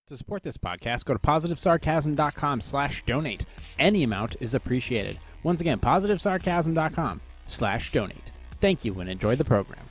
To support this podcast, go to positivesarcasm.com/donate. Any amount is appreciated. Once again, positivesarcasm.com/donate. Thank you and enjoy the program.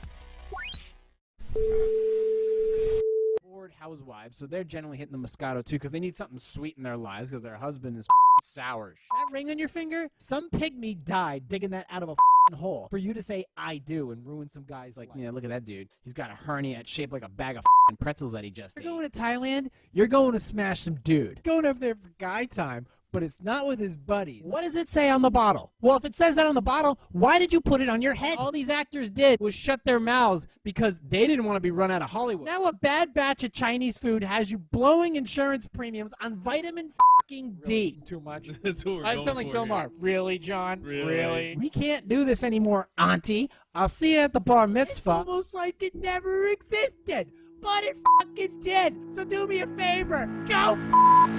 Bored housewives, so they're generally hitting the Moscato too because they need something sweet in their lives because their husband is sour. That ring on your finger? Some pygmy died digging that out of a hole for you to say I do and ruin some guy's like, yeah, look at that dude. He's got a hernia that's shaped like a bag of pretzels that he just ate. You're going to Thailand, you're going to smash some dude. Going over there for guy time, but it's not with his buddies. What does it say on the bottle? Well, if it says that on the bottle, why did you put it on your head? All these actors did was shut their mouths because they didn't want to be run out of Hollywood. Now a bad batch of Chinese food has you blowing insurance premiums on vitamin fucking D. Too much. That's what we're I going sound like for Bill here. Maher. Really, John? Really? We can't do this anymore, auntie. I'll see you at the bar mitzvah. It's almost like it never existed, but it fucking did. So do me a favor. Go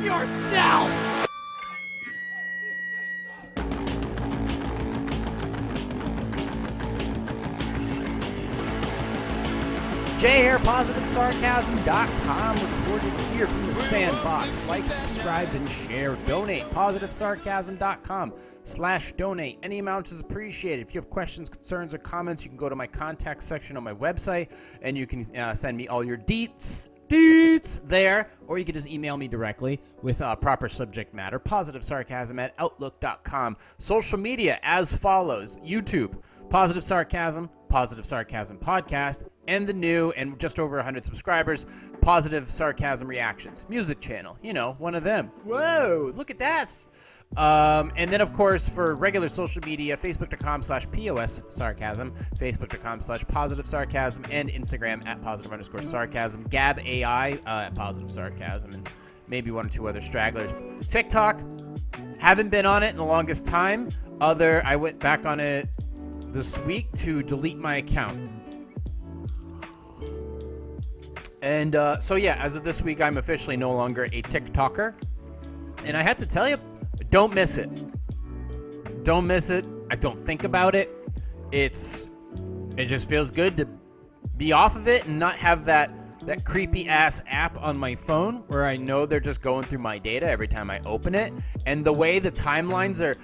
yourself. Jay here, PositiveSarcasm.com, recorded here from the sandbox. Like, subscribe, and share. Donate. PositiveSarcasm.com/donate. Any amount is appreciated. If you have questions, concerns, or comments, you can go to my contact section on my website, and you can send me all your deets there, or you can just email me directly with proper subject matter. PositiveSarcasm@outlook.com. Social media as follows: YouTube, Positive Sarcasm, Positive Sarcasm Podcast, and the new and just over 100 subscribers, Positive Sarcasm Reactions. Music channel, you know, one of them. Whoa, look at that. And then, of course, for regular social media, Facebook.com/POS Sarcasm, Facebook.com/Positive Sarcasm, and Instagram @positive_sarcasm, Gab AI at Positive Sarcasm, and maybe one or two other stragglers. TikTok, haven't been on it in the longest time. I went back on it this week to delete my account. And so yeah, as of this week, I'm officially no longer a TikToker. And I have to tell you, don't miss it. Don't miss it. I don't think about it. It just feels good to be off of it and not have that creepy ass app on my phone where I know they're just going through my data every time I open it. And the way the timelines are,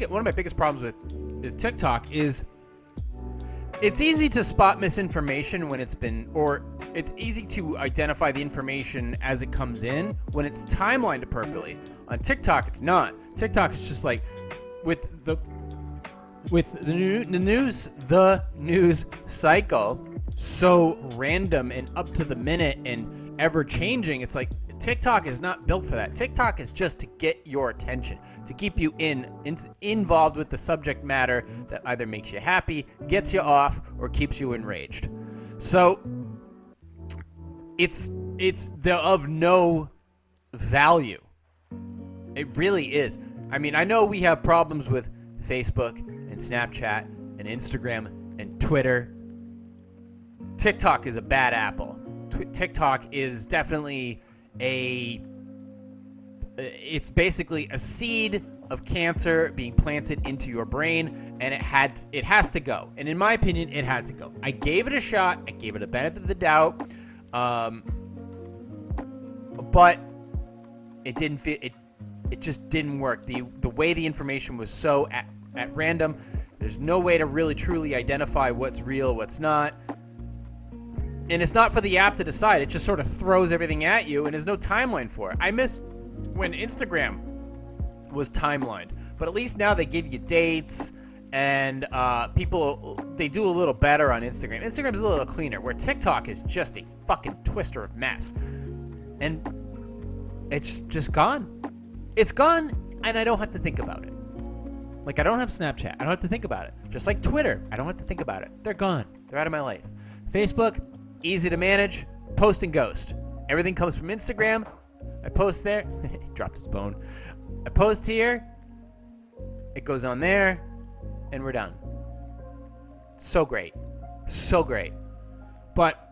one of my biggest problems with TikTok is it's easy to spot misinformation when it's easy to identify the information as it comes in when it's timelined appropriately. On TikTok, it's not. TikTok is just like with the news cycle so random and up to the minute and ever changing. It's like TikTok is not built for that. TikTok is just to get your attention, to keep you involved with the subject matter that either makes you happy, gets you off, or keeps you enraged. So it's of no value. It really is. I mean, I know we have problems with Facebook and Snapchat and Instagram and Twitter. TikTok is a bad apple. TikTok is definitely it's basically a seed of cancer being planted into your brain, and it has to go. And in my opinion, it had to go. I gave it a shot. I gave it a benefit of the doubt. But it didn't feel it just didn't work. The way the information was so at random, there's no way to really truly identify what's real, what's not. And it's not for the app to decide. It just sort of throws everything at you, and there's no timeline for it. I miss when Instagram was timelined. But at least now they give you dates, and they do a little better on Instagram. Instagram's a little cleaner, where TikTok is just a fucking twister of mess. And it's just gone. It's gone, and I don't have to think about it. Like, I don't have Snapchat. I don't have to think about it. Just like Twitter, I don't have to think about it. They're gone. They're out of my life. Facebook, easy to manage, post and ghost. Everything comes from Instagram. I post there. He dropped his bone. I post here. It goes on there. And we're done. So great. So great. But,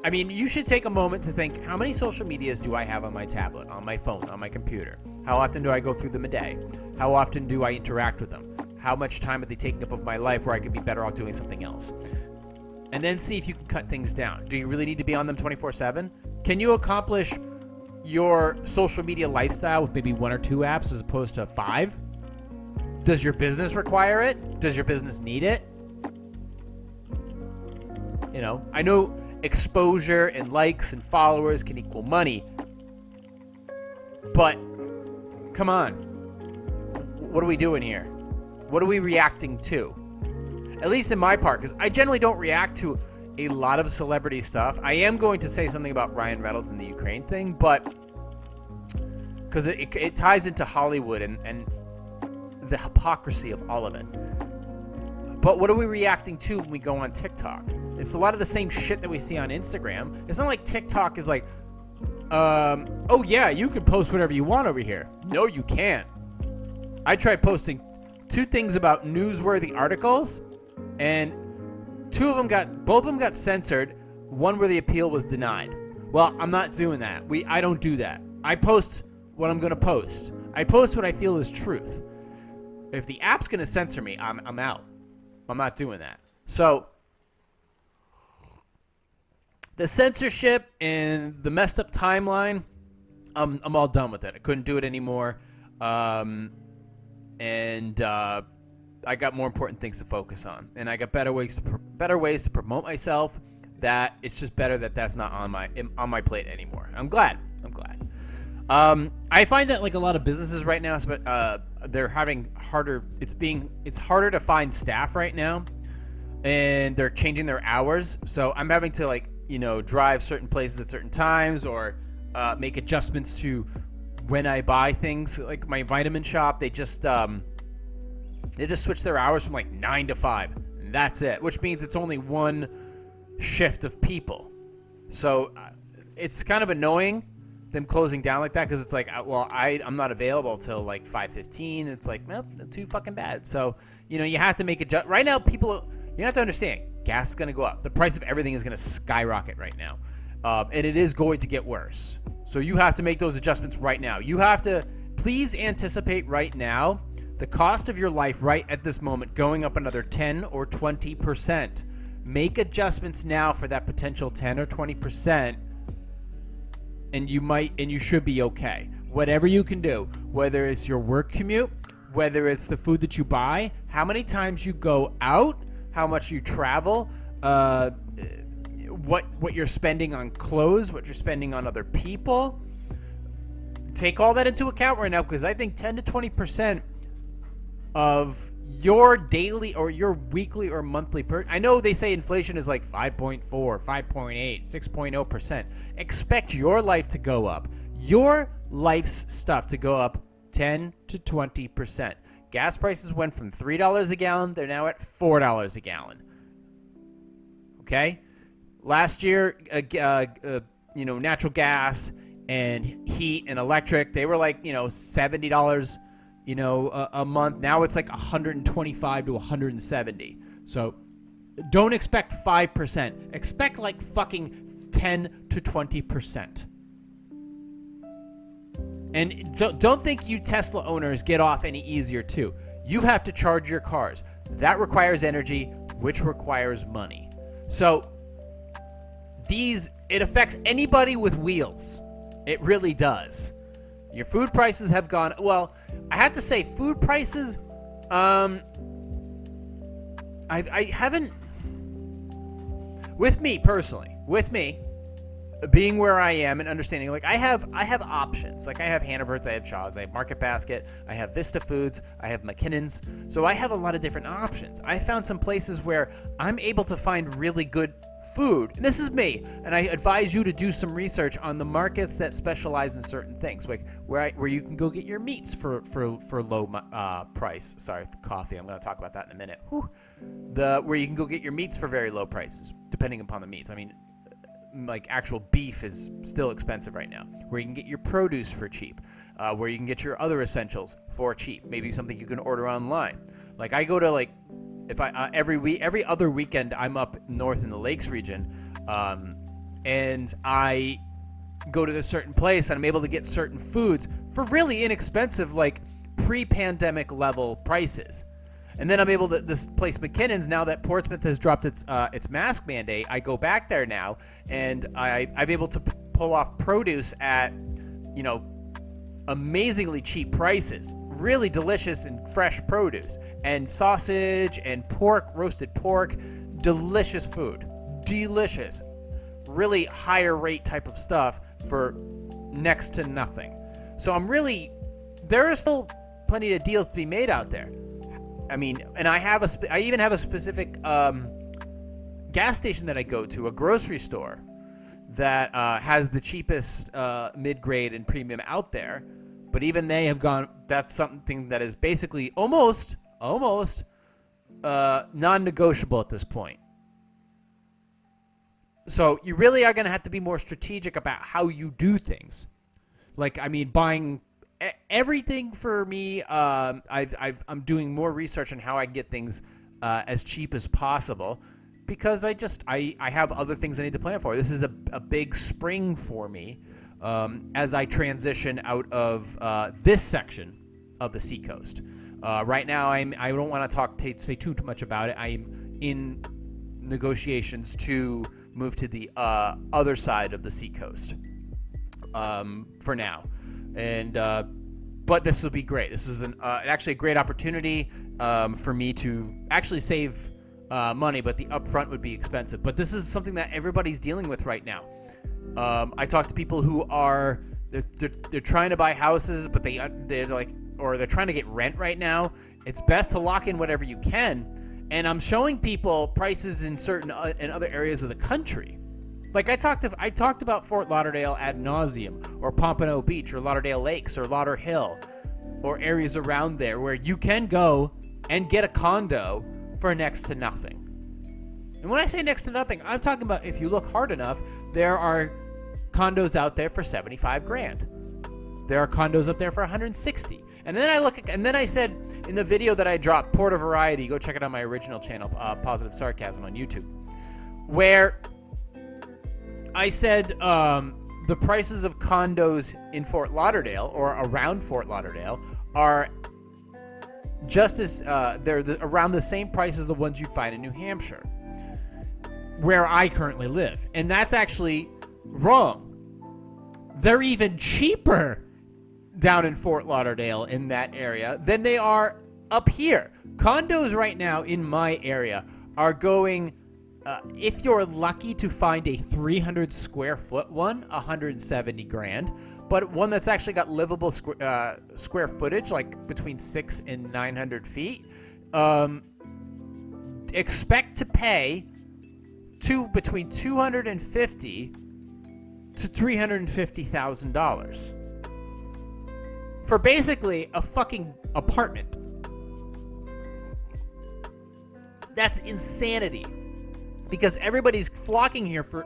I mean, you should take a moment to think, how many social medias do I have on my tablet, on my phone, on my computer? How often do I go through them a day? How often do I interact with them? How much time are they taking up of my life where I could be better off doing something else? and then see if you can cut things down. Do you really need to be on them 24/7? Can you accomplish your social media lifestyle with maybe 1 or 2 apps as opposed to 5? Does your business require it? Does your business need it? You know, I know exposure and likes and followers can equal money, but come on. What are we doing here? What are we reacting to? At least in my part, because I generally don't react to a lot of celebrity stuff. I am going to say something about Ryan Reynolds and the Ukraine thing, but because it ties into Hollywood and the hypocrisy of all of it. But what are we reacting to when we go on TikTok? It's a lot of the same shit that we see on Instagram. It's not like TikTok is like, oh yeah, you can post whatever you want over here. No, you can't. I tried posting 2 things about newsworthy articles, and both of them got censored. One where the appeal was denied. Well, I'm not doing that. I don't do that. I post what I'm going to post. I post what I feel is truth. If the app's going to censor me, I'm out. I'm not doing that. So the censorship and the messed up timeline, I'm all done with it. I couldn't do it anymore. I got more important things to focus on, and I got better ways to promote myself. That it's just better that that's not on my plate anymore. I'm glad. I find that like a lot of businesses right now, they're having harder. It's harder to find staff right now, and they're changing their hours. So I'm having to drive certain places at certain times, or make adjustments to when I buy things. Like my vitamin shop, they just switch their hours from like 9 to 5. And that's it, which means it's only one shift of people. So it's kind of annoying them closing down like that, because it's like, well, I'm not available till like 5:15. It's like, well, too fucking bad. So you have to make it. Right now, you have to understand, gas is going to go up. The price of everything is going to skyrocket right now, and it is going to get worse. So you have to make those adjustments right now. You have to please anticipate right now the cost of your life right at this moment going up another 10 or 20%. Make adjustments now for that potential 10 or 20%, and you should be okay. Whatever you can do, whether it's your work commute, whether it's the food that you buy, how many times you go out, how much you travel, what you're spending on clothes, what you're spending on other people. Take all that into account right now, because I think 10 to 20% of your daily or your weekly or monthly I know they say inflation is like 5.4, 5.8, 6.0%. Expect your life to go up. Your life's stuff to go up 10 to 20%. Gas prices went from $3 a gallon. They're now at $4 a gallon. Okay? Last year, natural gas and heat and electric, they were like, $70, a month. Now it's like $125 to $170. So don't expect 5%. Expect like fucking 10 to 20%. And don't think you Tesla owners get off any easier too. You have to charge your cars. That requires energy, which requires money. So it affects anybody with wheels. It really does. Your food prices have gone, well, I have to say food prices, I haven't, with me personally, being where I am and understanding, like I have options. Like I have Hannaford's, I have Shaw's, I have Market Basket, I have Vista Foods, I have McKinnon's. So I have a lot of different options. I found some places where I'm able to find really good food. And this is me, and I advise you to do some research on the markets that specialize in certain things, like where you can go get your meats for low price. Sorry, the coffee. I'm going to talk about that in a minute. Where you can go get your meats for very low prices, depending upon the meats. I mean, like actual beef is still expensive right now. Where you can get your produce for cheap. Where you can get your other essentials for cheap. Maybe something you can order online. Like I go to every other weekend I'm up north in the Lakes region, and I go to a certain place and I'm able to get certain foods for really inexpensive, like pre-pandemic level prices. And then I'm able to this place McKinnon's, now that Portsmouth has dropped its mask mandate. I go back there now, and I'm able to pull off produce at, you know, amazingly cheap prices. Really delicious and fresh produce, and sausage and pork, roasted pork, delicious food, delicious, really higher rate type of stuff for next to nothing. So there are still plenty of deals to be made out there. I mean, and I even have a specific gas station that I go to, a grocery store that has the cheapest mid-grade and premium out there. But even they have gone, that's something that is basically almost non-negotiable at this point. So you really are going to have to be more strategic about how you do things. Like, I mean, buying everything for me, I'm doing more research on how I can get things as cheap as possible, because I have other things I need to plan for. This is a big spring for me. As I transition out of this section of the seacoast. Right now, I don't want to say too much about it. I'm in negotiations to move to the other side of the seacoast for now. And but this will be great. This is actually a great opportunity for me to actually save money, but the upfront would be expensive. But this is something that everybody's dealing with right now. I talk to people who are they're trying to buy houses, but they're like, or they're trying to get rent right now. It's best to lock in whatever you can, and I'm showing people prices in other areas of the country. Like I talked about Fort Lauderdale ad nauseum, or Pompano Beach, or Lauderdale Lakes, or Lauderhill, or areas around there where you can go and get a condo for next to nothing. And when I say next to nothing, I'm talking about, if you look hard enough, there are condos out there for $75,000. There are condos up there for $160,000. And then I said in the video that I dropped, Port of Variety, go check it out on my original channel, Positive Sarcasm on YouTube, where I said the prices of condos in Fort Lauderdale or around Fort Lauderdale are just as around the same price as the ones you'd find in New Hampshire, where I currently live. And that's actually wrong. They're even cheaper down in Fort Lauderdale in that area than they are up here. Condos right now in my area are going, if you're lucky to find a 300 square foot one, $170,000. But one that's actually got livable square footage, like between 600 and 900 feet, expect to pay between $250,000 to $350,000 for basically a fucking apartment. That's insanity, because everybody's flocking here for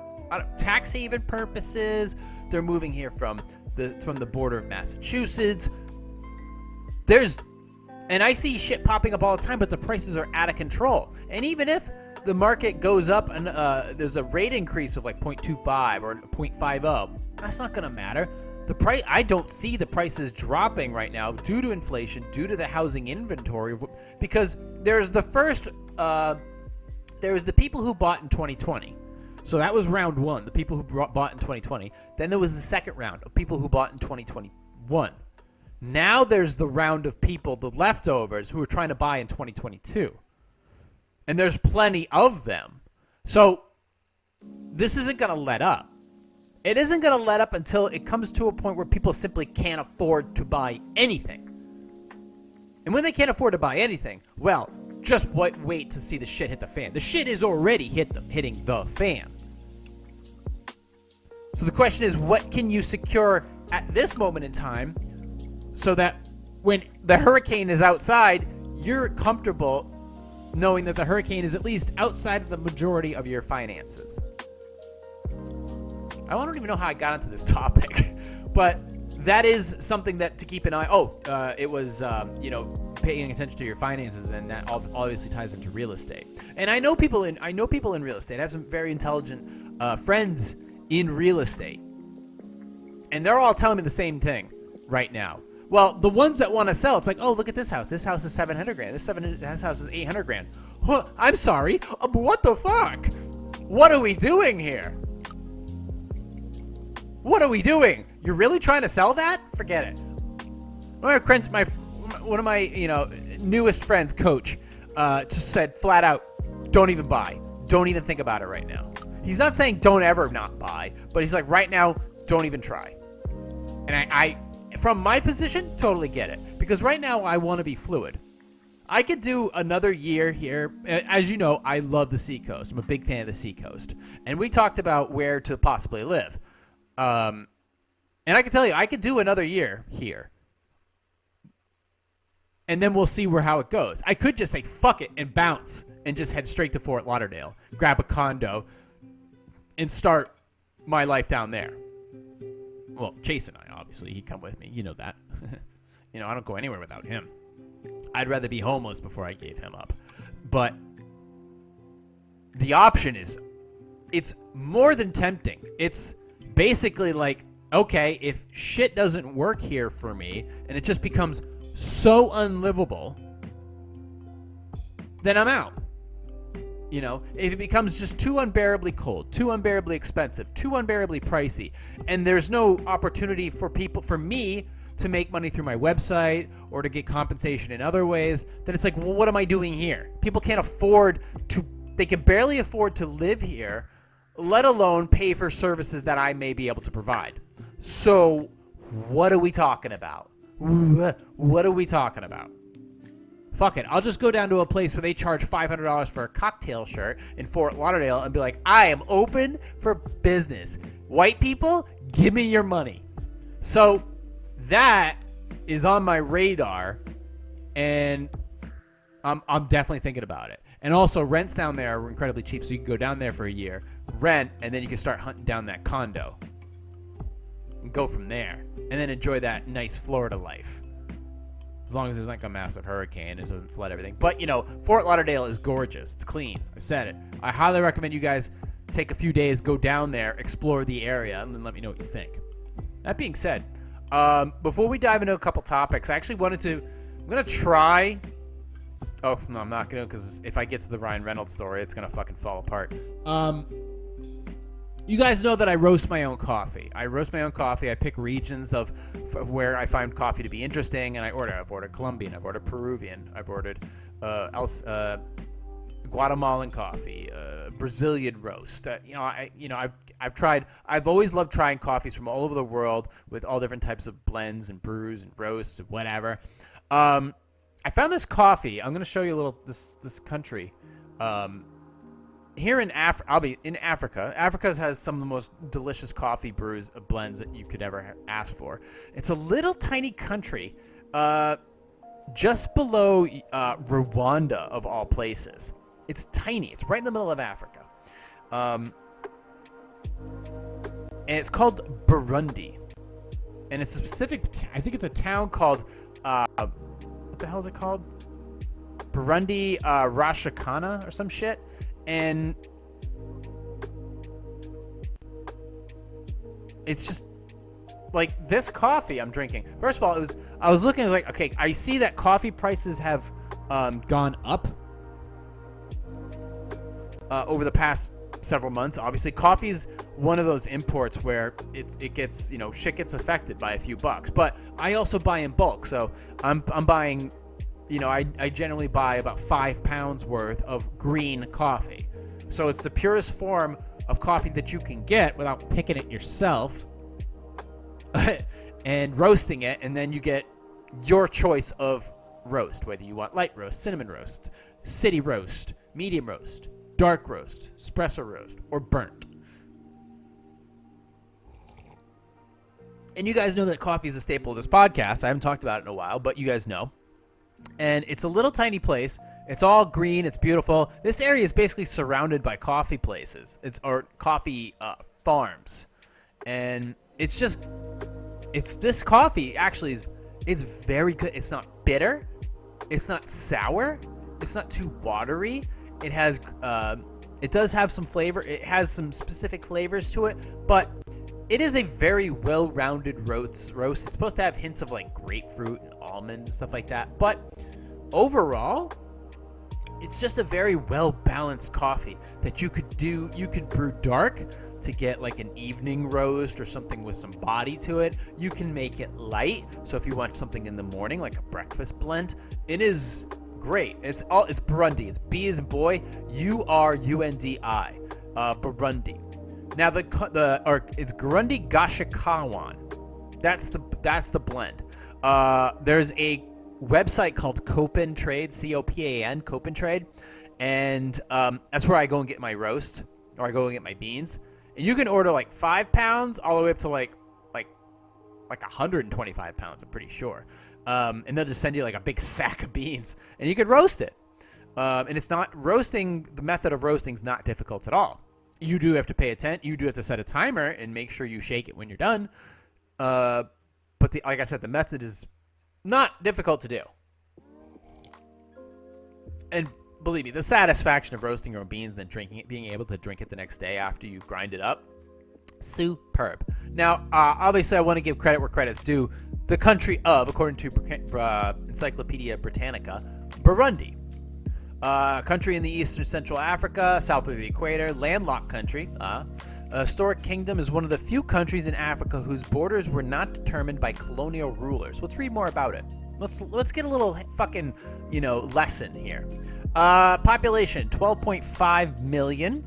tax haven purposes. They're moving here from the border of Massachusetts. And I see shit popping up all the time, but the prices are out of control. And even if the market goes up and there's a rate increase of like 0.25 or 0.50, that's not going to matter. I don't see the prices dropping right now due to inflation, due to the housing inventory, because there's the people who bought in 2020. So that was round one, the people who bought in 2020. Then there was the second round of people who bought in 2021. Now there's the round of people, the leftovers, who are trying to buy in 2022. And there's plenty of them. So this isn't going to let up. It isn't going to let up until it comes to a point where people simply can't afford to buy anything. And when they can't afford to buy anything, well, just wait to see the shit hit the fan. The shit is already hitting the fan. So the question is, what can you secure at this moment in time so that when the hurricane is outside, you're comfortable knowing that the hurricane is at least outside of the majority of your finances? I don't even know how I got into this topic, but that is something that to keep an eye. It was paying attention to your finances, and that obviously ties into real estate. And I know people in real estate. I have some very intelligent friends in real estate, and they're all telling me the same thing right now. Well, the ones that want to sell, it's like, oh, look at this house. This house is 700 grand. This house is 800 grand. Huh, I'm sorry. What the fuck? What are we doing here? What are we doing? You're really trying to sell that? Forget it. One of my newest friends, Coach, just said flat out, don't even buy. Don't even think about it right now. He's not saying don't ever not buy, but he's like, right now, don't even try. And I from my position, totally get it. Because right now, I want to be fluid. I could do another year here. As you know, I love the Seacoast. I'm a big fan of the Seacoast. And we talked about where to possibly live. And I can tell you, I could do another year here. And then we'll see how it goes. I could just say, fuck it, and bounce. And just head straight to Fort Lauderdale. Grab a condo. And start my life down there. Well, Chase and I, obviously. He'd come with me. You know that. I don't go anywhere without him. I'd rather be homeless before I gave him up. But the option is, it's more than tempting. It's basically like, okay, if shit doesn't work here for me and it just becomes so unlivable, then I'm out. If it becomes just too unbearably cold, too unbearably expensive, too unbearably pricey, and there's no opportunity for me to make money through my website or to get compensation in other ways, then it's like, well, what am I doing here? People can't they can barely afford to live here, let alone pay for services that I may be able to provide. So what are we talking about? What are we talking about? Fuck it. I'll just go down to a place where they charge $500 for a cocktail shirt in Fort Lauderdale and be like, I am open for business. White people, give me your money. So that is on my radar, and I'm definitely thinking about it. And also, rents down there are incredibly cheap, so you can go down there for a year, rent, and then you can start hunting down that condo and go from there, and then enjoy that nice Florida life. As long as there's like a massive hurricane and it doesn't flood everything. But, Fort Lauderdale is gorgeous. It's clean. I said it. I highly recommend you guys take a few days, go down there, explore the area, and then let me know what you think. That being said, before we dive into a couple topics, I actually I'm going to try. Oh, no, I'm not going to, because if I get to the Ryan Reynolds story, it's going to fucking fall apart. You guys know that I roast my own coffee. I pick regions of where I find coffee to be interesting, and I've ordered Colombian, I've ordered Peruvian, I've ordered Guatemalan coffee, Brazilian roast. I've always loved trying coffees from all over the world with all different types of blends and brews and roasts and whatever. I found this coffee. I'm going to show you a little this country. Here in I'll be in Africa. Africa has some of the most delicious coffee brews, blends that you could ever ask for. It's a little tiny country, just below Rwanda of all places. It's tiny. It's right in the middle of Africa, and it's called Burundi. And it's a specific. I think it's a town called. What the hell is it called? Burundi, Rashakana or some shit. And it's just like this coffee I'm drinking. First of all, I was looking, I was like, okay, I see that coffee prices have gone up over the past several months. Obviously, coffee is one of those imports where it gets, shit gets affected by a few bucks. But I also buy in bulk, so I'm buying. I generally buy about 5 pounds worth of green coffee. So it's the purest form of coffee that you can get without picking it yourself and roasting it. And then you get your choice of roast, whether you want light roast, cinnamon roast, city roast, medium roast, dark roast, espresso roast, or burnt. And you guys know that coffee is a staple of this podcast. I haven't talked about it in a while, but you guys know. And it's a little tiny place. It's all green. It's beautiful. This area is basically surrounded by coffee places. Or coffee farms. And it's this coffee actually it's very good. It's not bitter. It's not sour. It's not too watery. It has, it does have some flavor. It has some specific flavors to it, but it is a very well-rounded roast. It's supposed to have hints of like grapefruit and almond and stuff like that. But overall, it's just a very well-balanced coffee that you could do. You could brew dark to get like an evening roast or something with some body to it. You can make it light. So if you want something in the morning, like a breakfast blend, it is great. It's Burundi. It's B as in boy, URUNDI, Burundi. Now it's Gurundi Gashikawan. That's the blend. There's a website called Copen Trade, COPAN, Copen Trade, and that's where I go and get my roast, or I go and get my beans. And you can order like 5 pounds all the way up to like 125 pounds. I'm pretty sure. And they'll just send you like a big sack of beans, and you could roast it. And it's not roasting. The method of roasting is not difficult at all. You do have to pay attention. You do have to set a timer and make sure you shake it when you're done. But like I said, the method is not difficult to do. And believe me, the satisfaction of roasting your own beans and then drinking it, being able to drink it the next day after you grind it up, superb. Now, obviously, I want to give credit where credit's due. The country of, according to Encyclopedia Britannica, Burundi. Country in the eastern Central Africa, south of the equator, landlocked country. Historic kingdom is one of the few countries in Africa whose borders were not determined by colonial rulers. Let's read more about it. Let's get a little fucking, lesson here. Population, 12.5 million.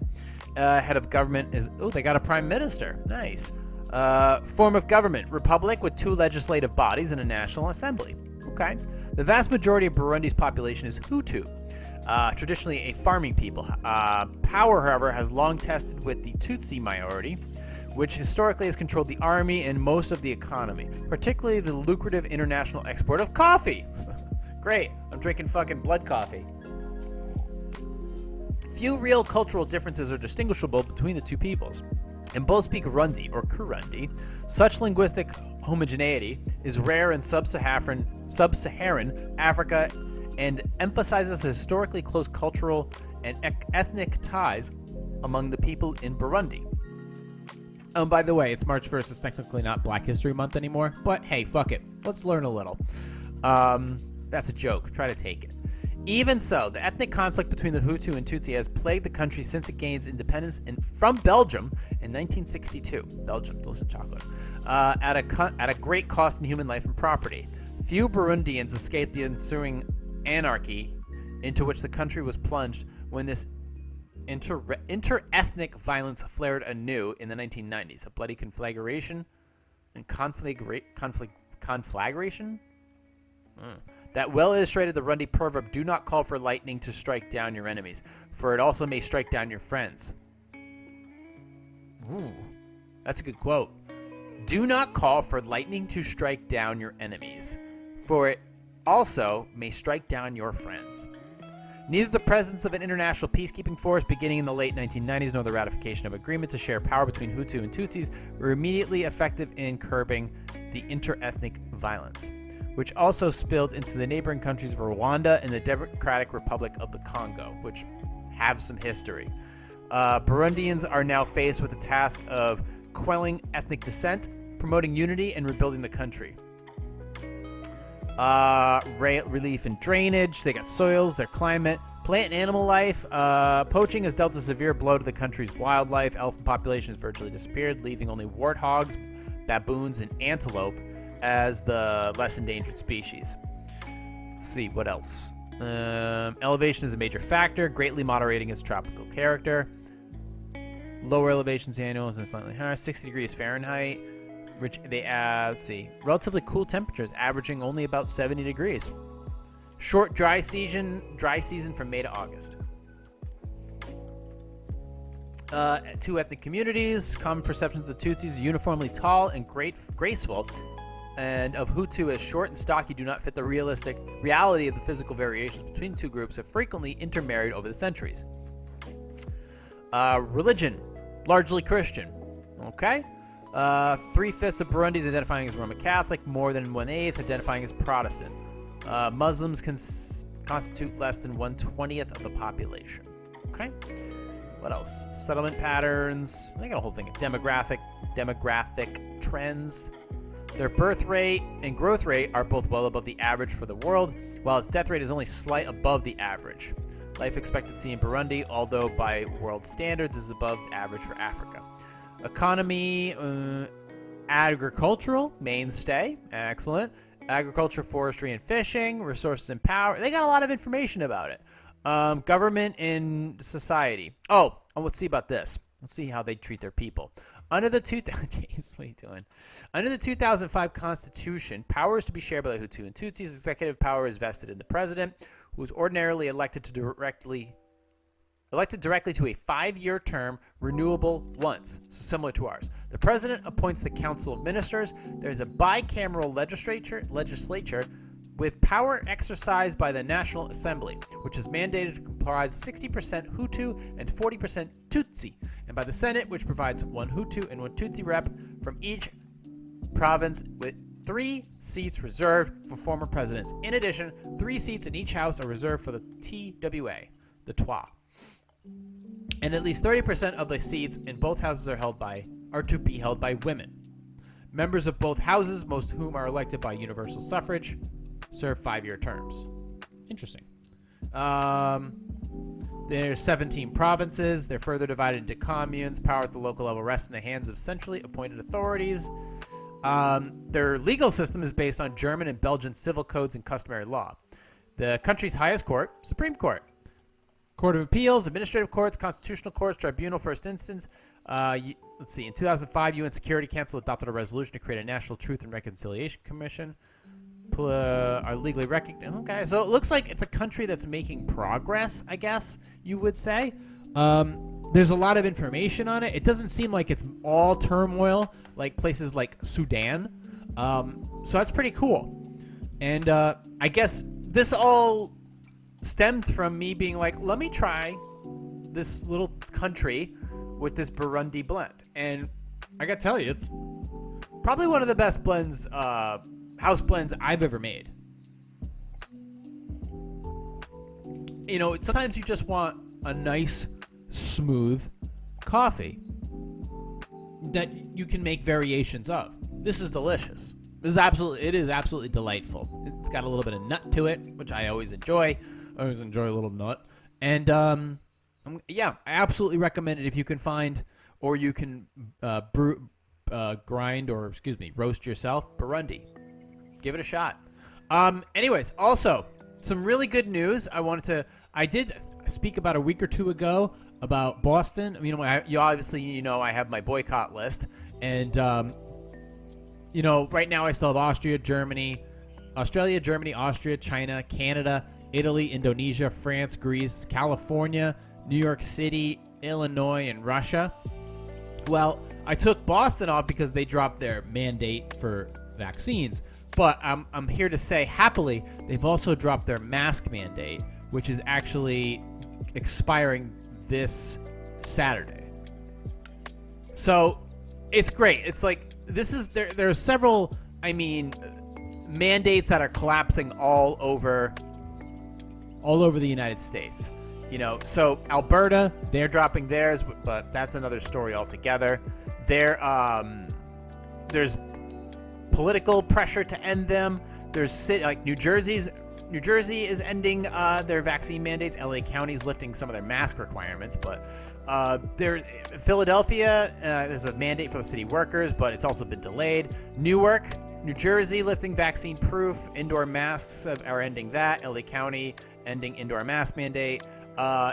Head of government is, they got a prime minister. Nice. Form of government, republic with 2 legislative bodies and a national assembly. Okay. The vast majority of Burundi's population is Hutu. Traditionally a farming people. Power, however, has long tested with the Tutsi minority, which historically has controlled the army and most of the economy, particularly the lucrative international export of coffee. Great, I'm drinking fucking blood coffee. Few real cultural differences are distinguishable between the two peoples, and both speak Rundi or Kurundi. Such linguistic homogeneity is rare in sub-Saharan Africa and emphasizes the historically close cultural and ethnic ties among the people in Burundi. By the way, it's March 1st. It's technically not Black History Month anymore, but hey, fuck it. Let's learn a little. That's a joke. Try to take it. Even so, the ethnic conflict between the Hutu and Tutsi has plagued the country since it gains independence from Belgium in 1962. Belgium, delicious chocolate. At a great cost in human life and property. Few Burundians escaped the ensuing anarchy into which the country was plunged when this inter-ethnic violence flared anew in the 1990s. A bloody conflagration and conflagration that well illustrated the Rundi proverb, "Do not call for lightning to strike down your enemies, for it also may strike down your friends." Ooh, that's a good quote. Do not call for lightning to strike down your enemies, for it also may strike down your friends. Neither the presence of an international peacekeeping force beginning in the late 1990s nor the ratification of agreement to share power between Hutu and Tutsis were immediately effective in curbing the inter-ethnic violence, which also spilled into the neighboring countries of Rwanda and the Democratic Republic of the Congo, which have some history. Burundians are now faced with the task of quelling ethnic dissent, promoting unity, and rebuilding the country. Relief and drainage. They got soils, their climate, plant and animal life. Poaching has dealt a severe blow to the country's wildlife. Elephant population has virtually disappeared, leaving only warthogs, baboons, and antelope as the less endangered species. Let's see, what else? Elevation is a major factor, greatly moderating its tropical character. Lower elevations annual and slightly higher, 60 degrees Fahrenheit. Let's see, relatively cool temperatures, averaging only about 70 degrees. Short dry season from May to August. 2 ethnic communities. Common perceptions of the Tutsis: uniformly tall and graceful, and of Hutu as short and stocky, do not fit the reality of the physical variations between the two groups, have frequently intermarried over the centuries. Religion, largely Christian. Okay. 3/5 of Burundis identifying as Roman Catholic, more than 1/8 identifying as Protestant. Muslims constitute less than 1/20 of the population. Okay. What else? Settlement patterns. They got a whole thing of demographic trends. Their birth rate and growth rate are both well above the average for the world, while its death rate is only slight above the average. Life expectancy in Burundi, although by world standards, is above average for Africa. Economy, agricultural, mainstay, excellent. Agriculture, forestry, and fishing, resources and power. They got a lot of information about it. Government and society. Oh, let's see about this. Let's see how they treat their people. Under the Jeez, what are you doing? Under the 2005 Constitution, power is to be shared by the Hutu and Tutsis. Executive power is vested in the president, who is ordinarily elected directly to a 5-year term, renewable once, so similar to ours. The president appoints the Council of Ministers. There's a bicameral legislature with power exercised by the National Assembly, which is mandated to comprise 60% Hutu and 40% Tutsi, and by the Senate, which provides 1 Hutu and 1 Tutsi rep from each province, with 3 seats reserved for former presidents. In addition, 3 seats in each house are reserved for the TWA, the Twa. And at least 30% of the seats in both houses are to be held by women. Members of both houses, most of whom are elected by universal suffrage, serve 5-year terms. Interesting. There's 17 provinces. They're further divided into communes. Power at the local level rests in the hands of centrally appointed authorities. Their legal system is based on German and Belgian civil codes and customary law. The country's highest court, Supreme Court. Court of Appeals, Administrative Courts, Constitutional Courts, Tribunal, First Instance. Let's see. In 2005, UN Security Council adopted a resolution to create a National Truth and Reconciliation Commission. Are legally recognized. Okay, so it looks like it's a country that's making progress, I guess you would say. There's a lot of information on it. It doesn't seem like it's all turmoil like places like Sudan. So that's pretty cool. And I guess this all stemmed from me being like, let me try this little country with this Burundi blend. And I gotta tell you, it's probably one of the best blends, house blends I've ever made. You know, sometimes you just want a nice, smooth coffee that you can make variations of. This is delicious. It is absolutely delightful. It's got a little bit of nut to it, which I always enjoy. I always enjoy a little nut. And yeah, I absolutely recommend it if you can find, or you can grind, or roast yourself, Burundi. Give it a shot. Anyways, also some really good news. I did speak about a week or two ago about Boston. You know, you obviously I have my boycott list, and right now I still have Australia, Germany, Austria, China, Canada, Italy, Indonesia, France, Greece, California, New York City, Illinois, and Russia. Well, I took Boston off because they dropped their mandate for vaccines. But I'm here to say, happily, they've also dropped their mask mandate, which is actually expiring this Saturday. So it's great. It's like there are several, mandates that are collapsing all over the United States. So Alberta, they're dropping theirs, but that's another story altogether. There's political pressure to end them. There's like New Jersey is ending their vaccine mandates. LA County is lifting some of their mask requirements, but Philadelphia, there's a mandate for the city workers, but it's also been delayed. Newark, New Jersey lifting vaccine proof. Indoor masks are ending that. LA County ending indoor mask mandate.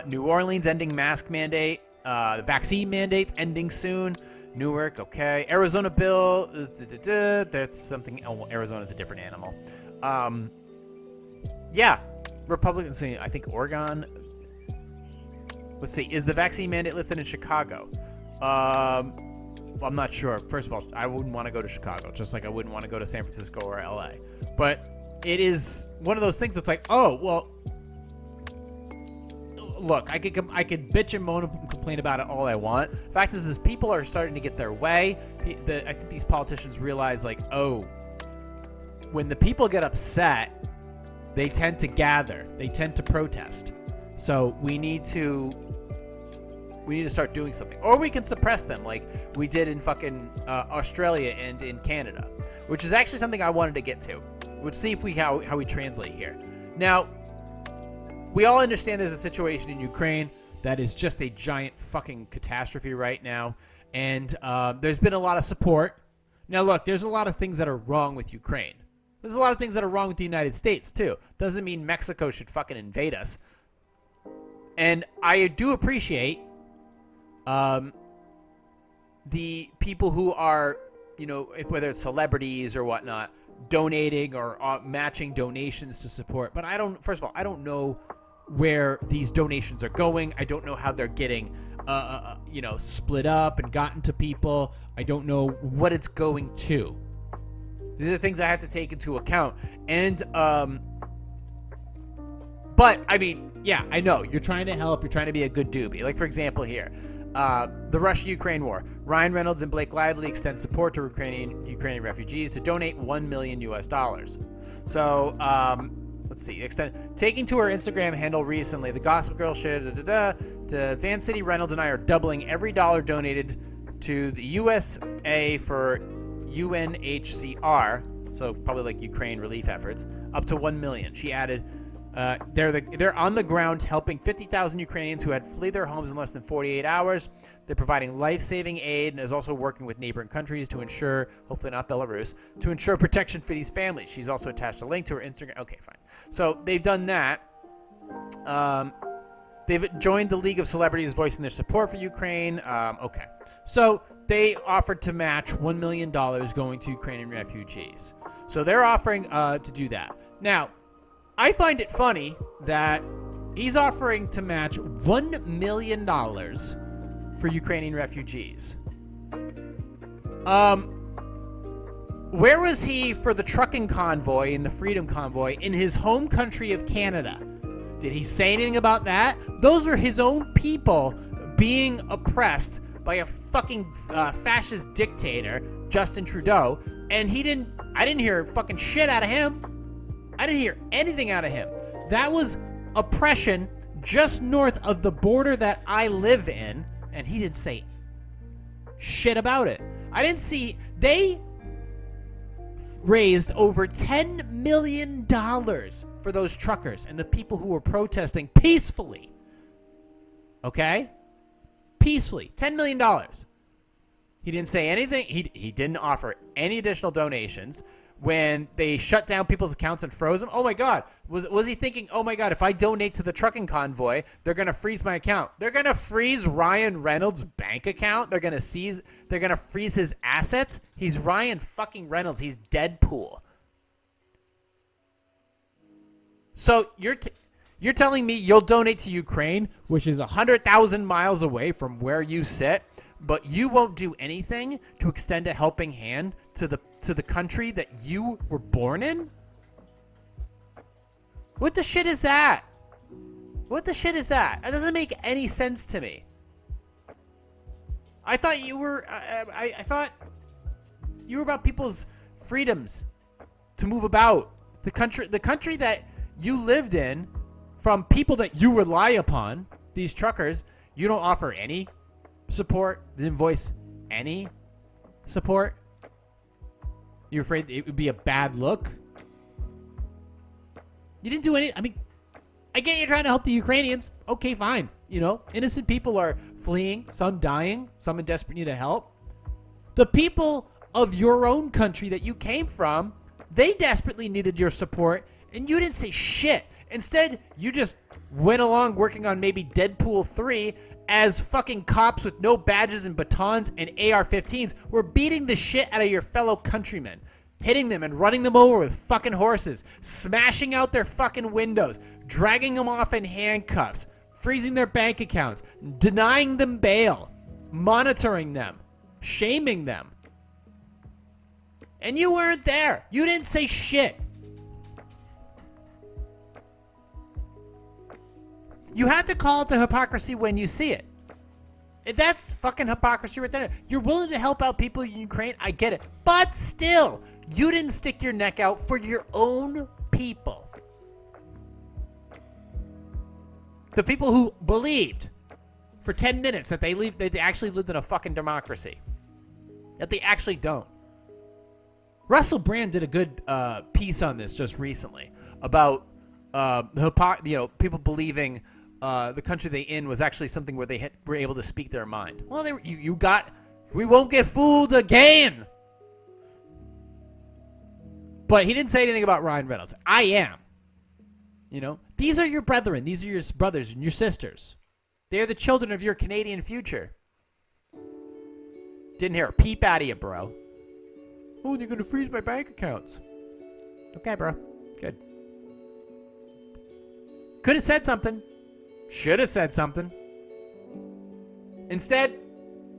New Orleans ending mask mandate. The vaccine mandates ending soon. Newark, okay. Arizona bill, that's something. Oh, Arizona's a different animal. Yeah, Republicans. I think Oregon. Let's see. Is the vaccine mandate lifted in Chicago? I'm not sure. First of all, I wouldn't want to go to Chicago, just like I wouldn't want to go to San Francisco or LA. But it is one of those things that's like, oh, well, look, I could bitch and moan and complain about it all I want. The fact is people are starting to get their way. I think these politicians realize, like, oh, when the people get upset, they tend to gather. They tend to protest. So we need to We need to start doing something. Or we can suppress them like we did in fucking Australia and in Canada, which is actually something I wanted to get to. We'll see if how we translate here. Now, we all understand there's a situation in Ukraine that is just a giant fucking catastrophe right now. And there's been a lot of support. Now, look, there's a lot of things that are wrong with Ukraine. There's a lot of things that are wrong with the United States, too. Doesn't mean Mexico should fucking invade us. And I do appreciate the people who are, you know, whether it's celebrities or whatnot, donating or matching donations to support. But first of all, I don't know where these donations are going. I don't know how they're getting, you know, split up and gotten to people. I don't know what it's going to. These are the things I have to take into account. And, but, I mean, yeah, I know. You're trying to help. You're trying to be a good doobie. Like, for example, here, the Russia-Ukraine war. Ryan Reynolds and Blake Lively extend support to Ukrainian refugees to donate $1 million US. So, let's see. Taking to her Instagram handle recently, the Gossip Girl shared, the Van City Reynolds and I are doubling every dollar donated to the USA for UNHCR, so probably like Ukraine relief efforts, up to $1 million. She added, they're on the ground helping 50,000 Ukrainians who had fled their homes in less than 48 hours. They're providing life-saving aid and is also working with neighboring countries to ensure, hopefully not Belarus, to ensure protection for these families. She's also attached a link to her Instagram. Okay, fine. So they've done that. They've joined the League of Celebrities voicing their support for Ukraine. Okay. So they offered to match $1 million going to Ukrainian refugees. So they're offering to do that. Now, I find it funny that he's offering to match $1 million for Ukrainian refugees. Where was he for the trucking convoy and the freedom convoy in his home country of Canada? Did he say anything about that? Those are his own people being oppressed by a fucking fascist dictator, Justin Trudeau, and I didn't hear fucking shit out of him. I didn't hear anything out of him. That was oppression just north of the border that I live in, and he didn't say shit about it. I didn't see... They raised over $10 million for those truckers and the people who were protesting peacefully. Okay? Peacefully. $10 million. He didn't say anything. He didn't offer any additional donations. When they shut down people's accounts and froze them, oh my God, was he thinking, oh my God, if I donate to the trucking convoy, they're going to freeze my account. They're going to freeze Ryan Reynolds' bank account. They're going to freeze his assets. He's Ryan fucking Reynolds. He's Deadpool. So you're telling me you'll donate to Ukraine, which is 100,000 miles away from where you sit, but you won't do anything to extend a helping hand to the country that you were born in? What the shit is that? What the shit is that? That doesn't make any sense to me. I thought you were I thought you were about people's freedoms to move about. The country that you lived in, from people that you rely upon, these truckers, you don't offer any support, didn't voice any support. You're afraid it would be a bad look? You didn't do any... I mean, I get you're trying to help the Ukrainians. Okay, fine. You know, innocent people are fleeing, some dying, some in desperate need of help. The people of your own country that you came from, they desperately needed your support, and you didn't say shit. Instead, you just went along working on maybe Deadpool 3 as fucking cops with no badges and batons and AR-15s were beating the shit out of your fellow countrymen, hitting them and running them over with fucking horses, smashing out their fucking windows, dragging them off in handcuffs, freezing their bank accounts, denying them bail, monitoring them, shaming them. And you weren't there. You didn't say shit. You have to call it the hypocrisy when you see it. That's fucking hypocrisy right there. You're willing to help out people in Ukraine, I get it. But still, you didn't stick your neck out for your own people. The people who believed for 10 minutes that they actually lived in a fucking democracy. That they actually don't. Russell Brand did a good piece on this just recently about people believing the country they in was actually something where they were able to speak their mind. Well, we won't get fooled again. But he didn't say anything about Ryan Reynolds. I am. These are your brethren. These are your brothers and your sisters. They're the children of your Canadian future. Didn't hear a peep out of you, bro. Oh, they're going to freeze my bank accounts. Okay, bro. Good. Could have said something. Should have said something. Instead,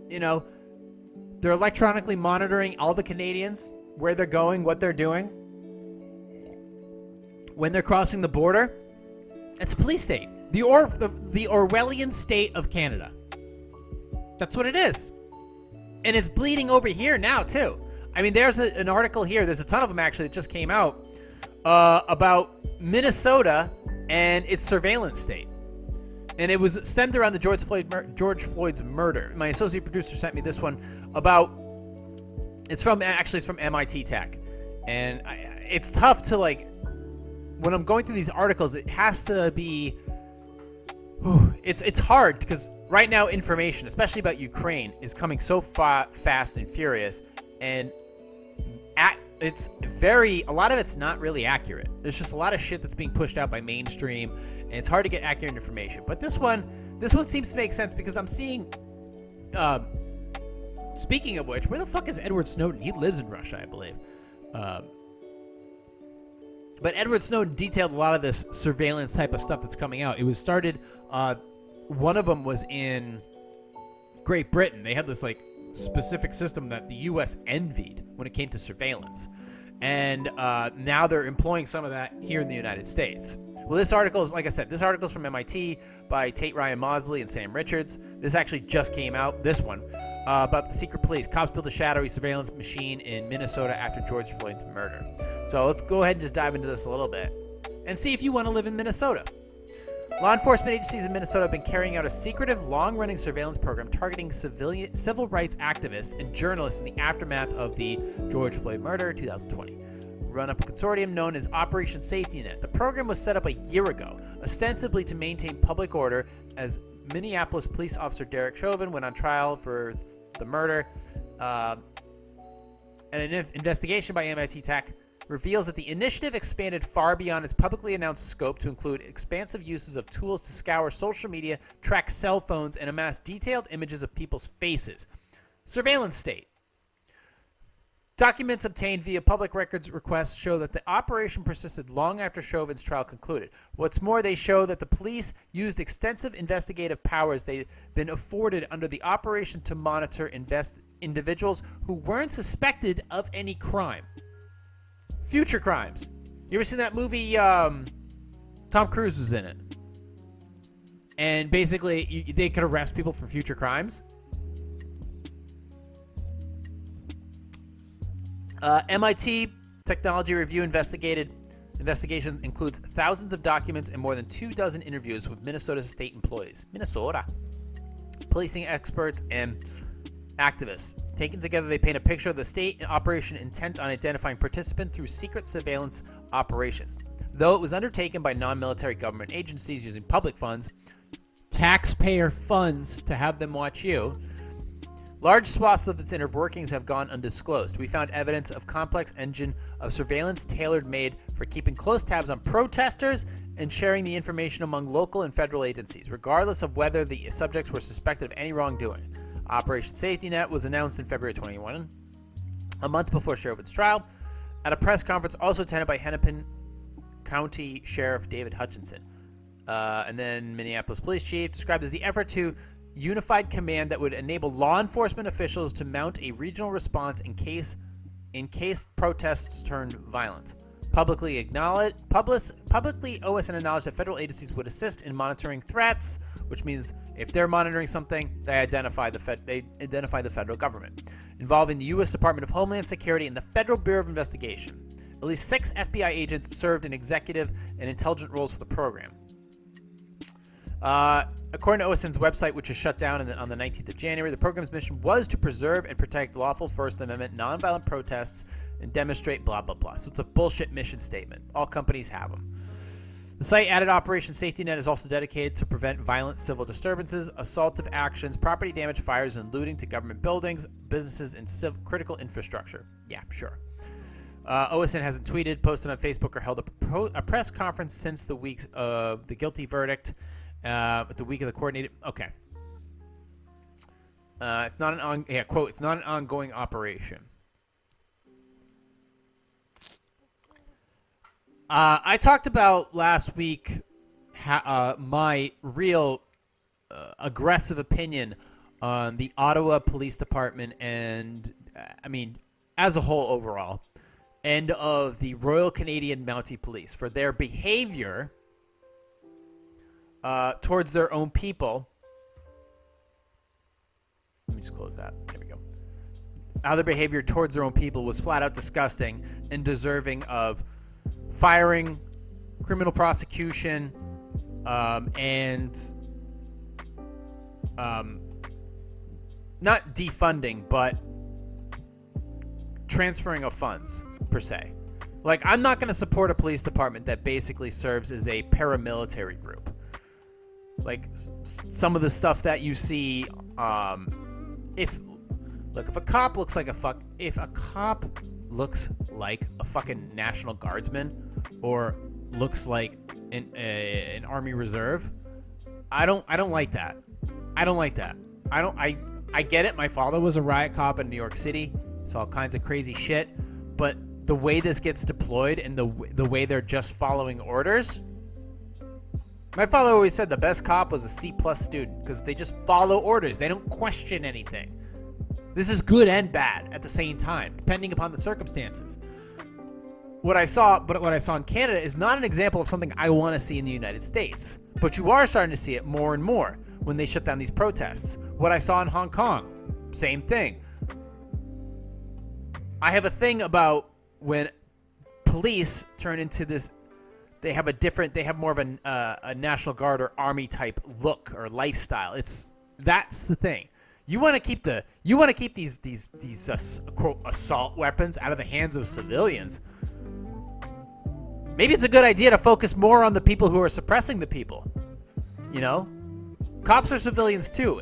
they're electronically monitoring all the Canadians, where they're going, what they're doing. When they're crossing the border, it's a police state. The Orwellian state of Canada. That's what it is. And it's bleeding over here now, too. I mean, there's an article here. There's a ton of them, actually, that just came out about Minnesota and its surveillance state. And it was stemmed around the George Floyd's murder. My associate producer sent me this one about... It's from MIT Tech. And it's tough to, when I'm going through these articles, it has to be... It's hard because right now information, especially about Ukraine, is coming so fast and furious, and a lot of it's not really accurate. There's just a lot of shit that's being pushed out by mainstream, and it's hard to get accurate information. But this one seems to make sense because I'm seeing. Speaking of which, where the fuck is Edward Snowden? He lives in Russia, I believe. But Edward Snowden detailed a lot of this surveillance type of stuff that's coming out. It was started, one of them was in Great Britain. They had this specific system that the U.S. envied when it came to surveillance. And now they're employing some of that here in the United States. Well, this article is, like I said, from MIT by Tate Ryan Mosley and Sam Richards. This actually just came out, this one, about the secret police. Cops built a shadowy surveillance machine in Minnesota after George Floyd's murder. So let's go ahead and just dive into this a little bit and see if you want to live in Minnesota. Law enforcement agencies in Minnesota have been carrying out a secretive, long-running surveillance program targeting civil rights activists and journalists in the aftermath of the George Floyd murder in 2020. Run up a consortium known as Operation Safety Net. The program was set up a year ago, ostensibly to maintain public order, as Minneapolis police officer Derek Chauvin went on trial for the murder. And an investigation by MIT Tech reveals that the initiative expanded far beyond its publicly announced scope to include expansive uses of tools to scour social media, track cell phones, and amass detailed images of people's faces. Surveillance state. Documents obtained via public records requests show that the operation persisted long after Chauvin's trial concluded. What's more, they show that the police used extensive investigative powers they'd been afforded under the operation to monitor individuals who weren't suspected of any crime. Future crimes. You ever seen that movie? Tom Cruise was in it. And basically, they could arrest people for future crimes. MIT Technology Review investigation includes thousands of documents and more than 24 interviews with Minnesota state employees. Minnesota. Policing experts and activists. Taken together, they paint a picture of the state and operation intent on identifying participants through secret surveillance operations. Though it was undertaken by non-military government agencies using public funds, taxpayer funds to have them watch you, large swaths of its inner workings have gone undisclosed. We found evidence of complex engine of surveillance tailor-made for keeping close tabs on protesters and sharing the information among local and federal agencies, regardless of whether the subjects were suspected of any wrongdoing. Operation Safety Net was announced in February 2021, a month before Chauvin's trial, at a press conference also attended by Hennepin County Sheriff David Hutchinson. And then Minneapolis Police Chief described as the effort to unified command that would enable law enforcement officials to mount a regional response in case protests turned violent. Publicly, OSN acknowledged that federal agencies would assist in monitoring threats, which means if they're monitoring something, they identify the federal government, involving the U.S. Department of Homeland Security and the Federal Bureau of Investigation. At least 6 FBI agents served in executive and intelligent roles for the program. According to OSN's website, which was shut down on the 19th of January, the program's mission was to preserve and protect lawful First Amendment nonviolent protests and demonstrate blah, blah, blah. So it's a bullshit mission statement. All companies have them. The site added Operation Safety Net is also dedicated to prevent violent civil disturbances, assaultive actions, property damage, fires, and looting to government buildings, businesses, and critical infrastructure. Yeah, sure. OSN hasn't tweeted, posted on Facebook, or held a press conference since the week of the guilty verdict, the week of the coordinated. Okay. It's not an quote. It's not an ongoing operation. I talked about last week my real aggressive opinion on the Ottawa Police Department and, as a whole overall, and of the Royal Canadian Mounted Police for their behavior towards their own people. Let me just close that. There we go. How their behavior towards their own people was flat out disgusting and deserving of firing, criminal prosecution, and not defunding, but transferring of funds, per se. Like, I'm not going to support a police department that basically serves as a paramilitary group. Like, some of the stuff that you see, if a cop looks like a fucking National Guardsman or looks like an Army Reserve, I don't like that. I don't like that. I get it. My father was a riot cop in New York City. Saw all kinds of crazy shit. But the way this gets deployed and the way they're just following orders. My father always said the best cop was a C+ student because they just follow orders. They don't question anything. This is good and bad at the same time, depending upon the circumstances. What I saw in Canada is not an example of something I want to see in the United States. But you are starting to see it more and more when they shut down these protests. What I saw in Hong Kong, same thing. I have a thing about when police turn into this. They have more of a National Guard or Army type look or lifestyle. That's the thing. You want to keep these quote assault weapons out of the hands of civilians. Maybe it's a good idea to focus more on the people who are suppressing the people. You know, cops are civilians too,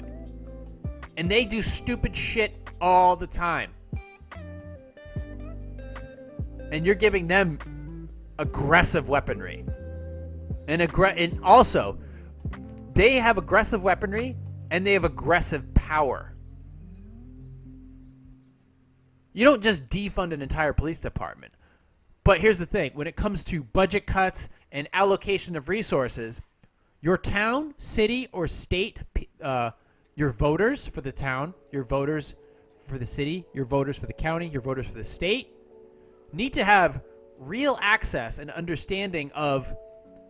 and they do stupid shit all the time. And you're giving them aggressive weaponry, and also they have aggressive weaponry and they have aggressive power. You don't just defund an entire police department. But here's the thing. When it comes to budget cuts and allocation of resources, your town, city, or state, your voters for the town, your voters for the city, your voters for the county, your voters for the state, need to have real access and understanding of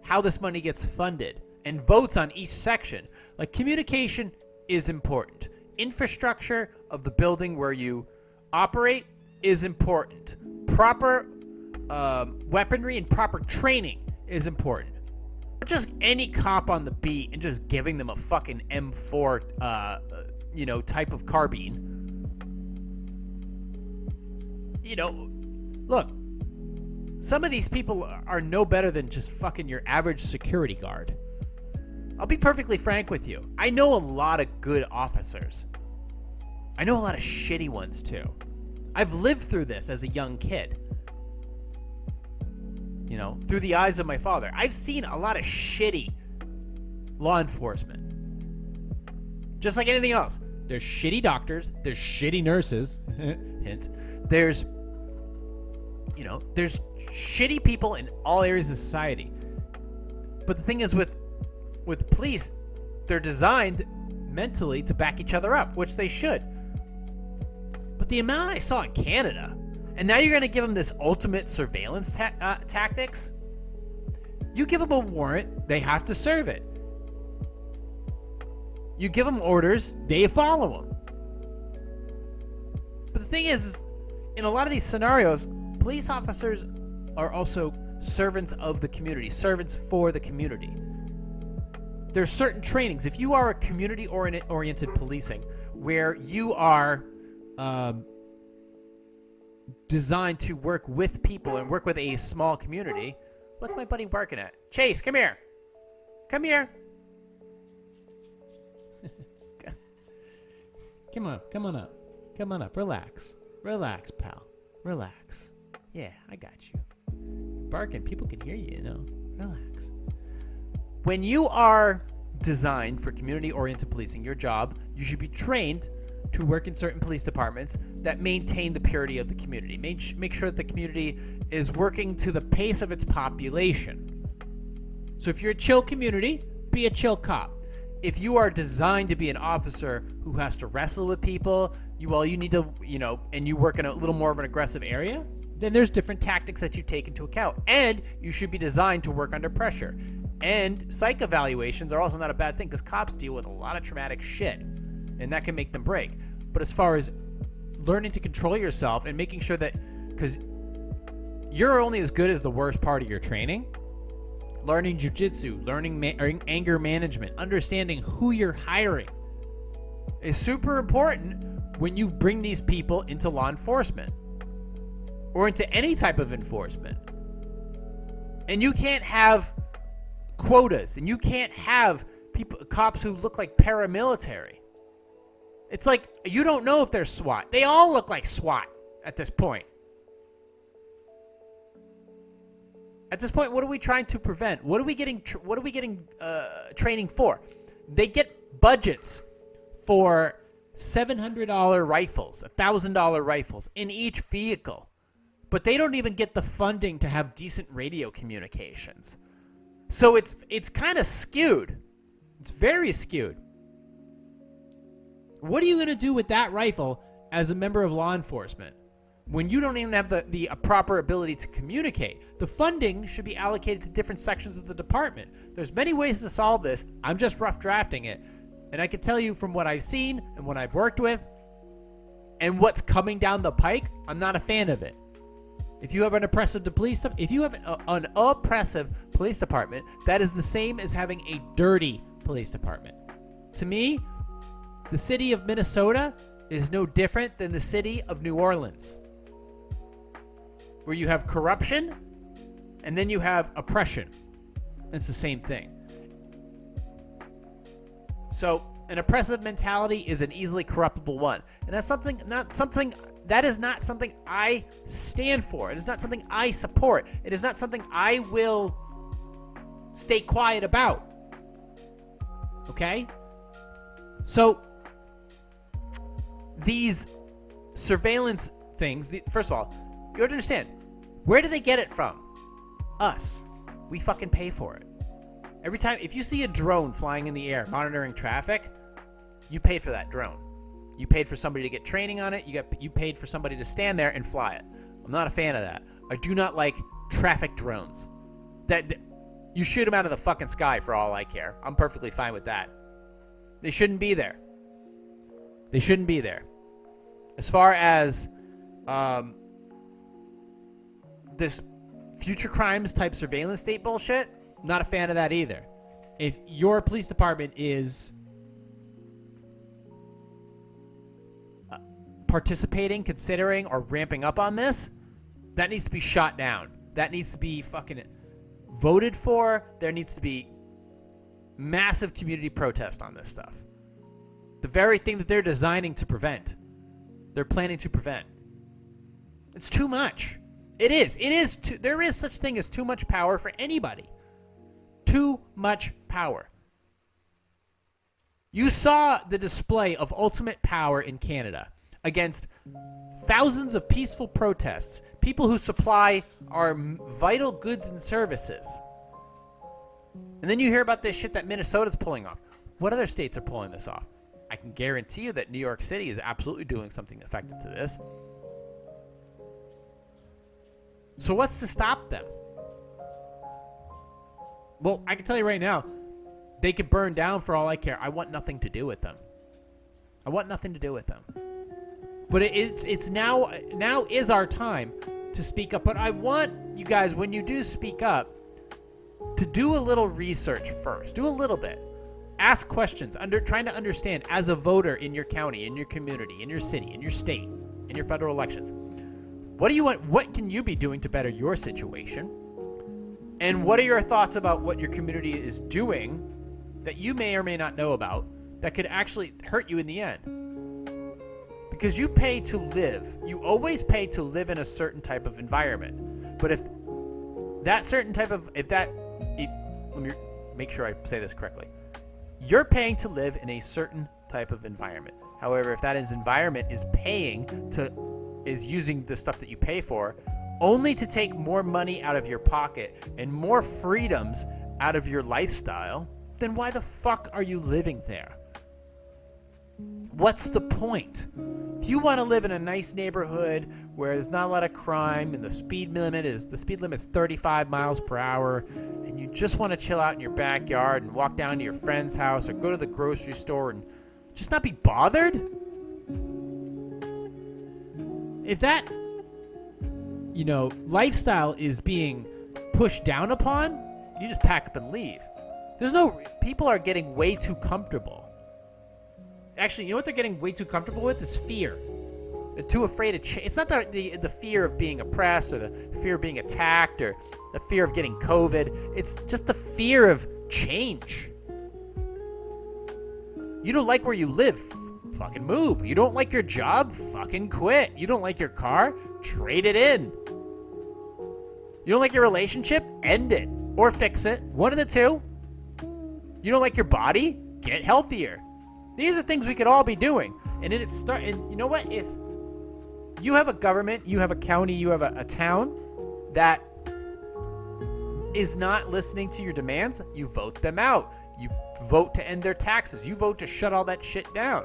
how this money gets funded and votes on each section. Like, communication is important. Infrastructure of the building where you operate is important. Proper weaponry and proper training is important. Not just any cop on the beat and just giving them a fucking M4, type of carbine. Look, some of these people are no better than just fucking your average security guard. I'll be perfectly frank with you. I know a lot of good officers. I know a lot of shitty ones too. I've lived through this as a young kid. Through the eyes of my father. I've seen a lot of shitty law enforcement. Just like anything else. There's shitty doctors. There's shitty nurses. Hint. There's shitty people in all areas of society. But the thing is with police, they're designed mentally to back each other up, which they should. But the amount I saw in Canada, and now you're going to give them this ultimate surveillance tactics? You give them a warrant, they have to serve it. You give them orders, they follow them. But the thing is, in a lot of these scenarios, police officers are also servants of the community, servants for the community. there's certain trainings. If you are a community-oriented policing, where you are designed to work with people and work with a small community. What's my buddy barking at? Chase, come here. Come here. Come on up. Come on up. Relax, pal. Relax. Yeah, I got you. Barking, people can hear you, Relax. When you are designed for community-oriented policing, your job, you should be trained to work in certain police departments that maintain the purity of the community. Make sure that the community is working to the pace of its population. So if you're a chill community, be a chill cop. If you are designed to be an officer who has to wrestle with people, you need to, and you work in a little more of an aggressive area, then there's different tactics that you take into account. And you should be designed to work under pressure. And psych evaluations are also not a bad thing because cops deal with a lot of traumatic shit, and that can make them break. But as far as learning to control yourself and making sure that, because you're only as good as the worst part of your training, learning jujitsu, learning anger management, understanding who you're hiring is super important when you bring these people into law enforcement or into any type of enforcement. And you can't have quotas, and you can't have cops who look like paramilitary. It's like you don't know if they're SWAT. They all look like SWAT at this point. At this point, what are we trying to prevent? What are we getting training for? They get budgets for $700 rifles, $1,000 rifles in each vehicle, but they don't even get the funding to have decent radio communications. So it's kind of skewed. It's very skewed. What are you going to do with that rifle as a member of law enforcement when you don't even have the proper ability to communicate? The funding should be allocated to different sections of the department. There's many ways to solve this. I'm just rough drafting it. And I can tell you from what I've seen and what I've worked with and what's coming down the pike, I'm not a fan of it. If you have an oppressive police department, that is the same as having a dirty police department. To me, the city of Minnesota is no different than the city of New Orleans, where you have corruption and then you have oppression. It's the same thing. So an oppressive mentality is an easily corruptible one. And that is not something I stand for. It is not something I support. It is not something I will stay quiet about. Okay? So these surveillance things, first of all, you have to understand, where do they get it from? Us. We fucking pay for it. Every time, if you see a drone flying in the air monitoring traffic, you paid for that drone. You paid for somebody to get training on it. You paid for somebody to stand there and fly it. I'm not a fan of that. I do not like traffic drones. That you shoot them out of the fucking sky for all I care. I'm perfectly fine with that. They shouldn't be there. They shouldn't be there. As far as this future crimes type surveillance state bullshit, not a fan of that either. If your police department is participating, considering, or ramping up on this, that needs to be shot down. That needs to be fucking voted for. There needs to be massive community protest on this stuff. The very thing that they're designing to prevent, they're planning to prevent. It's too much. It is. There is such thing as too much power for anybody. Too much power. You saw the display of ultimate power in Canada against thousands of peaceful protests, people who supply our vital goods and services. And then you hear about this shit that Minnesota's pulling off. What other states are pulling this off? I can guarantee you that New York City is absolutely doing something effective to this. So what's to stop them? Well, I can tell you right now, they could burn down for all I care. I want nothing to do with them. I want nothing to do with them. But it's now is our time to speak up. But I want you guys, when you do speak up, to do a little research first. Do a little bit. Ask questions, trying to understand as a voter in your county, in your community, in your city, in your state, in your federal elections. What do you want? What can you be doing to better your situation? And what are your thoughts about what your community is doing that you may or may not know about that could actually hurt you in the end? Because you pay to live. You always pay to live in a certain type of environment. But if that certain type of, let me make sure I say this correctly. You're paying to live in a certain type of environment. However, if that environment is using the stuff that you pay for only to take more money out of your pocket and more freedoms out of your lifestyle, then why the fuck are you living there? What's the point? If you want to live in a nice neighborhood where there's not a lot of crime and the speed limit is 35 miles per hour, and you just want to chill out in your backyard and walk down to your friend's house or go to the grocery store and just not be bothered? If that, lifestyle is being pushed down upon, you just pack up and leave. People are getting way too comfortable. Actually, you know what they're getting way too comfortable with is fear. They're too afraid of change. It's not the fear of being oppressed or the fear of being attacked or the fear of getting COVID. It's just the fear of change. You don't like where you live? Fucking move. You don't like your job? Fucking quit. You don't like your car? Trade it in. You don't like your relationship? End it. Or fix it. One of the two. You don't like your body? Get healthier. These are things we could all be doing. And you know what? If you have a government, you have a county, you have a town that is not listening to your demands, you vote them out. You vote to end their taxes. You vote to shut all that shit down.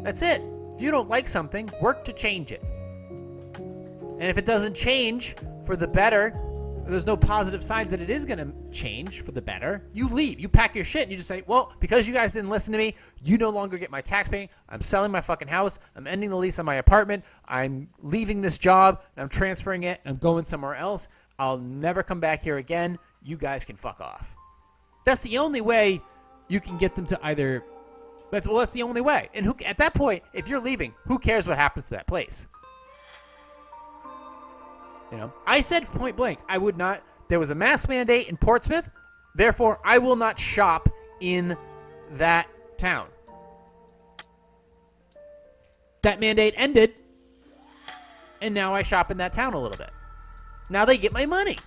That's it. If you don't like something, work to change it. And if it doesn't change for the better, there's no positive signs that it is going to change for the better, you leave. You pack your shit and you just say, well, because you guys didn't listen to me, you no longer get my tax paying. I'm selling my fucking house. I'm ending the lease on my apartment. I'm leaving this job. And I'm transferring it. I'm going somewhere else. I'll never come back here again. You guys can fuck off. That's the only way you can get them to either. That's the only way. And at that point, if you're leaving, who cares what happens to that place? I said point blank, I would not. There was a mask mandate in Portsmouth. Therefore, I will not shop in that town. That mandate ended, and now I shop in that town a little bit. Now they get my money.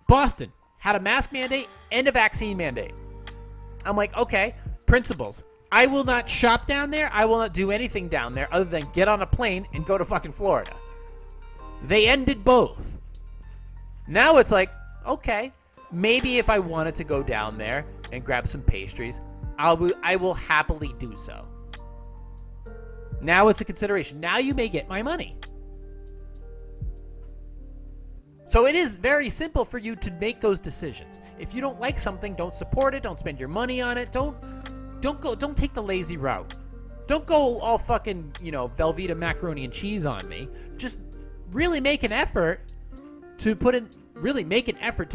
Boston had a mask mandate and a vaccine mandate. I'm like, okay, principles. I will not shop down there. I will not do anything down there other than get on a plane and go to fucking Florida. They ended both. Now it's like, okay, maybe if I wanted to go down there and grab some pastries, I will happily do so. Now it's a consideration. Now you may get my money. So it is very simple for you to make those decisions. If you don't like something, don't support it. Don't spend your money on it. Don't take the lazy route. Don't go all fucking, Velveeta macaroni and cheese on me. Just really make an effort to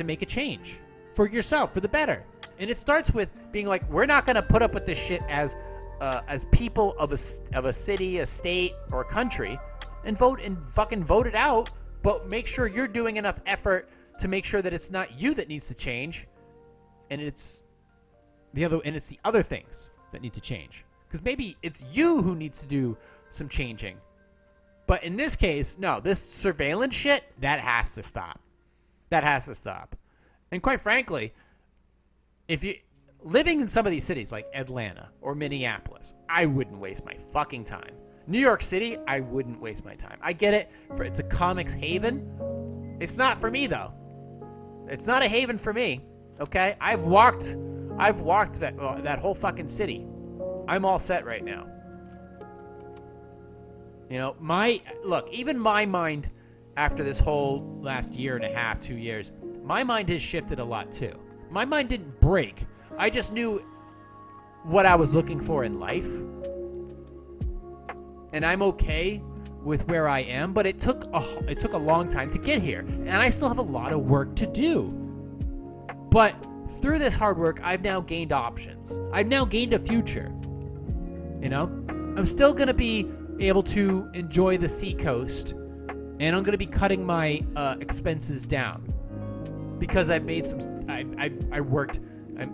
make a change for yourself, for the better. And it starts with being like, we're not going to put up with this shit as people of a city, a state, or a country, and vote it out. But make sure you're doing enough effort to make sure that it's not you that needs to change, and it's the other things that need to change. Because maybe it's you who needs to do some changing. But in this case, no, this surveillance shit, that has to stop. That has to stop. And quite frankly, if you living in some of these cities like Atlanta or Minneapolis, I wouldn't waste my fucking time. New York City, I wouldn't waste my time. I get it. It's a comics haven. It's not for me, though. It's not a haven for me, okay? I've walked that whole fucking city. I'm all set right now. Even my mind after this whole last year and a half, 2 years, my mind has shifted a lot too. My mind didn't break. I just knew what I was looking for in life. And I'm okay with where I am, but it took a long time to get here. And I still have a lot of work to do. But through this hard work, I've now gained options. I've now gained a future. You know, I'm still going to be able to enjoy the seacoast, and I'm going to be cutting my expenses down because I've made some. I worked.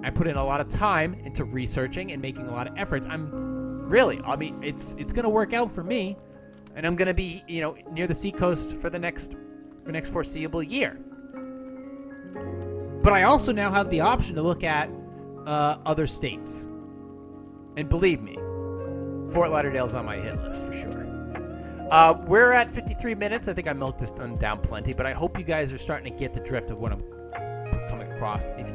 I put in a lot of time into researching and making a lot of efforts. I mean, it's going to work out for me, and I'm going to be, you know, near the seacoast for the next foreseeable year. But I also now have the option to look at other states. And believe me, Fort Lauderdale's on my hit list for sure. We're at 53 minutes. I think I milked this down plenty, but I hope you guys are starting to get the drift of what I'm coming across. If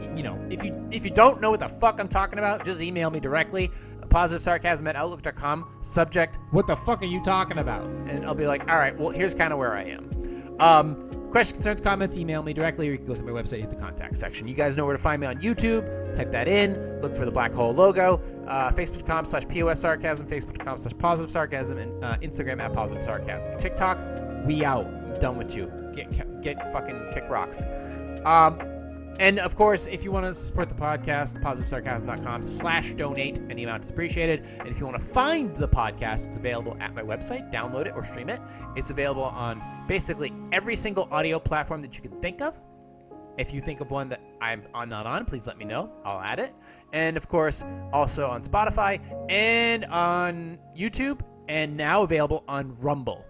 you don't know what the fuck I'm talking about, just email me directly. PositiveSarcasm@outlook.com. Subject: what the fuck are you talking about? And I'll be like, all right, well, here's kind of where I am. Questions, concerns, comments, email me directly, or you can go to my website, hit the contact section. You guys know where to find me on YouTube. Type that in. Look for the black hole logo. Facebook.com/POS Sarcasm, Facebook.com/Positive Sarcasm, and Instagram @Positive Sarcasm. TikTok, we out. I'm done with you. Get fucking kick rocks. And of course, if you want to support the podcast, PositiveSarcasm.com/donate. Any amount is appreciated. And if you want to find the podcast, it's available at my website. Download it or stream it. It's available on basically every single audio platform that you can think of. If you think of one that I'm not on, please let me know. I'll add it. And of course, also on Spotify and on YouTube, and now available on Rumble.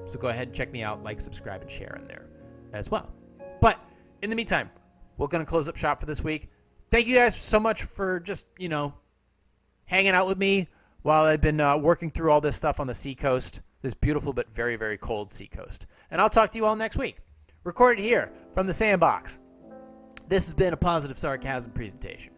So go ahead and check me out, like, subscribe, and share in there as well. But in the meantime, we're going to close up shop for this week. Thank you guys so much for just, hanging out with me while I've been working through all this stuff on the seacoast, this beautiful but very, very cold seacoast. And I'll talk to you all next week. Recorded here from the Sandbox. This has been a Positive Sarcasm presentation.